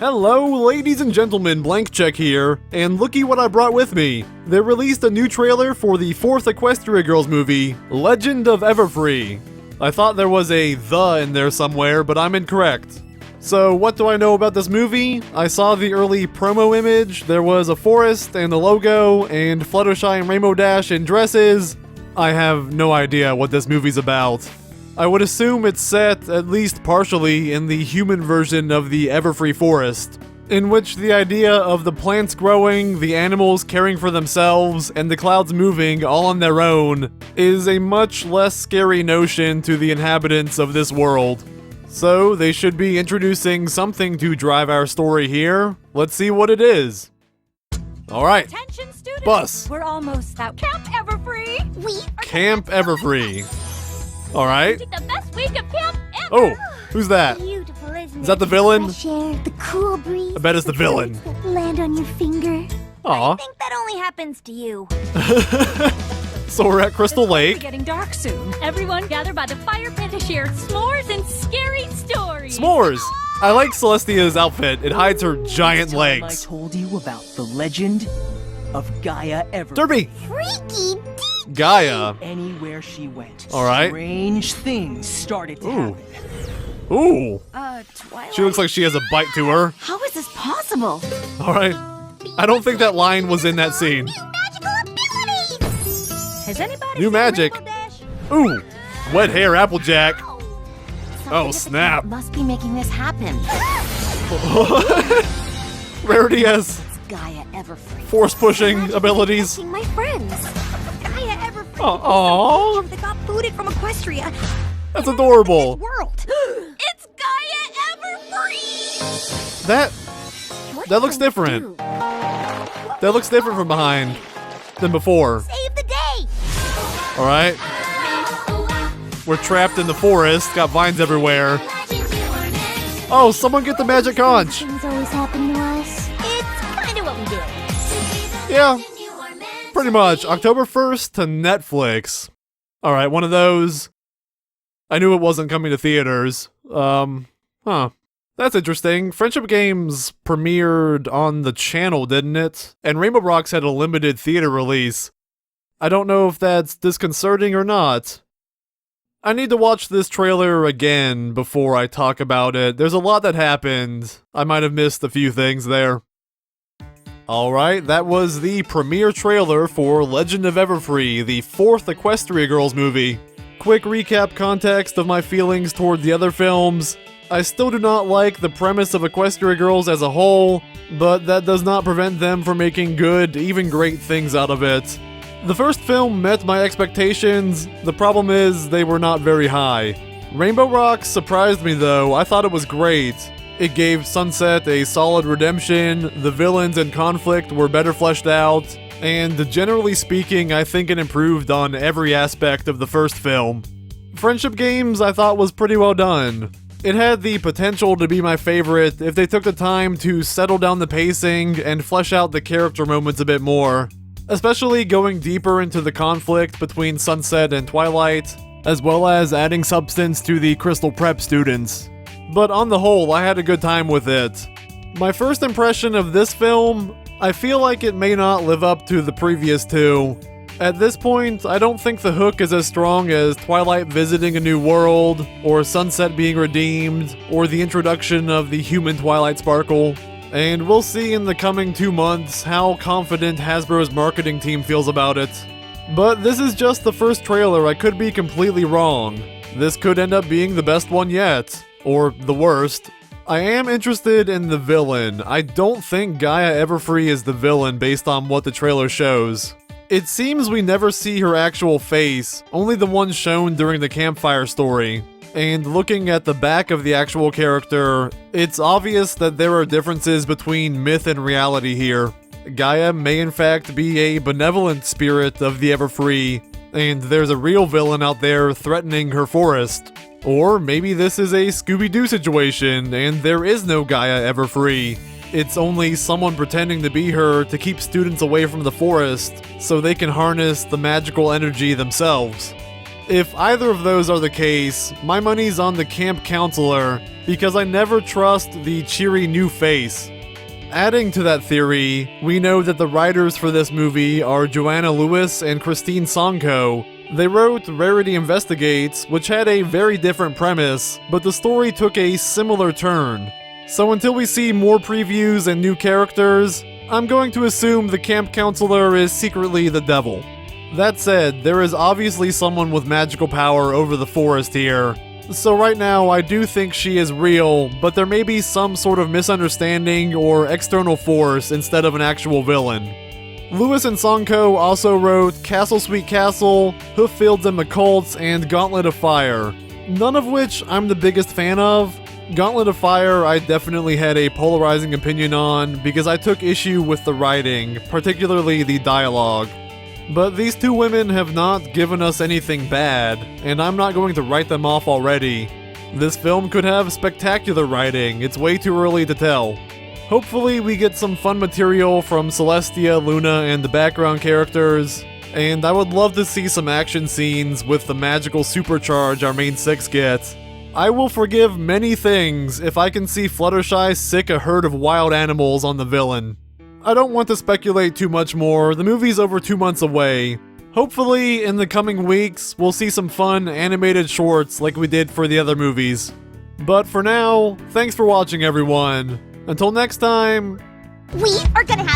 Hello, ladies and gentlemen, Blank Check here, and looky what I brought with me. They released a new trailer for the 4th Equestria Girls movie, Legend of Everfree. I thought there was a "the" in there somewhere, but I'm incorrect. So what do I know about this movie? I saw the early promo image, there was a forest and a logo, and Fluttershy and Rainbow Dash in dresses. I have no idea what this movie's about. I would assume it's set, at least partially, in the human version of the Everfree forest, in which the idea of the plants growing, the animals caring for themselves, and the clouds moving all on their own is a much less scary notion to the inhabitants of this world. So they should be introducing something to drive our story here. Let's see what it is. Alright, Attention students, bus. we're almost out. Camp Everfree. We are Camp Everfree. Alright. the best week of camp ever. Oh, who's that? Beautiful, isn't Is that the villain? Fresh air, the cool breeze. I bet it's the villain. birds that land on your finger. Aw. I think that only happens to you. So we're at Crystal It's Lake. getting dark soon. Everyone gather by the fire pit to share s'mores and scary stories. S'mores. I like Celestia's outfit. It hides her giant I legs. told you about the legend of Gaia Everfree. Derby. Freaky Gaia. Anywhere she went, All right. strange things started to Ooh. happen. Ooh. Twilight. She looks like she has a bite to her. How is this possible? Alright. I don't think that line was in that scene. Magical abilities! Has anybody New seen magic. Rainbow Dash? Ooh. Wet hair, Applejack. Something Oh, at the snap. camp must be making this happen. Rarity has It's Gaia Everfree. force pushing abilities. Protecting my friends. Gaia Everfree. Aw. That got booted from Equestria. That's adorable. World. It's Gaia Everfree. That looks different. That looks different from behind than before. Save the day. Alright. We're trapped in the forest, got vines everywhere. Oh, someone get the magic conch. Things always happen to us. It's kind of what we do. Yeah, pretty much. October 1st to Netflix. Alright, one of those. I knew it wasn't coming to theaters. That's interesting. Friendship Games premiered on the channel, didn't it? And Rainbow Rocks had a limited theater release. I don't know if that's disconcerting or not. I need to watch this trailer again before I talk about it. There's a lot that happened. I might have missed a few things there. Alright, that was the premiere trailer for Legend of Everfree, the 4th Equestria Girls movie. Quick recap context of my feelings toward the other films. I still do not like the premise of Equestria Girls as a whole, but that does not prevent them from making good, even great things out of it. The first film met my expectations, the problem is they were not very high. Rainbow Rocks surprised me though, I thought it was great. It gave Sunset a solid redemption, the villains and conflict were better fleshed out, and generally speaking I think it improved on every aspect of the first film. Friendship Games I thought was pretty well done. It had the potential to be my favorite if they took the time to settle down the pacing and flesh out the character moments a bit more. Especially going deeper into the conflict between Sunset and Twilight, as well as adding substance to the Crystal Prep students. But on the whole, I had a good time with it. My first impression of this film, I feel like it may not live up to the previous two. At this point, I don't think the hook is as strong as Twilight visiting a new world, or Sunset being redeemed, or the introduction of the human Twilight Sparkle. And we'll see in the coming 2 months how confident Hasbro's marketing team feels about it. But this is just the first trailer, I could be completely wrong. This could end up being the best one yet. Or the worst. I am interested in the villain. I don't think Gaia Everfree is the villain based on what the trailer shows. It seems we never see her actual face, only the one shown during the campfire story. And looking at the back of the actual character, it's obvious that there are differences between myth and reality here. Gaia may in fact be a benevolent spirit of the Everfree, and there's a real villain out there threatening her forest. Or maybe this is a Scooby-Doo situation, and there is no Gaia Everfree. It's only someone pretending to be her to keep students away from the forest, so they can harness the magical energy themselves. If either of those are the case, my money's on the camp counselor, because I never trust the cheery new face. Adding to that theory, we know that the writers for this movie are Joanna Lewis and Christine Sonko. They wrote Rarity Investigates, which had a very different premise, but the story took a similar turn. So until we see more previews and new characters, I'm going to assume the camp counselor is secretly the devil. That said, there is obviously someone with magical power over the forest here. So right now, I do think she is real, but there may be some sort of misunderstanding or external force instead of an actual villain. Lewis and Sonko also wrote Castle Sweet Castle, Hooffields and McCults, and Gauntlet of Fire. None of which I'm the biggest fan of. Gauntlet of Fire I definitely had a polarizing opinion on because I took issue with the writing, particularly the dialogue. But these two women have not given us anything bad, and I'm not going to write them off already. This film could have spectacular writing, it's way too early to tell. Hopefully we get some fun material from Celestia, Luna, and the background characters, and I would love to see some action scenes with the magical supercharge our main six get. I will forgive many things if I can see Fluttershy sick a herd of wild animals on the villain. I don't want to speculate too much more, the movie's over 2 months away. Hopefully, in the coming weeks, we'll see some fun animated shorts like we did for the other movies. But for now, thanks for watching everyone. Until next time, We are gonna have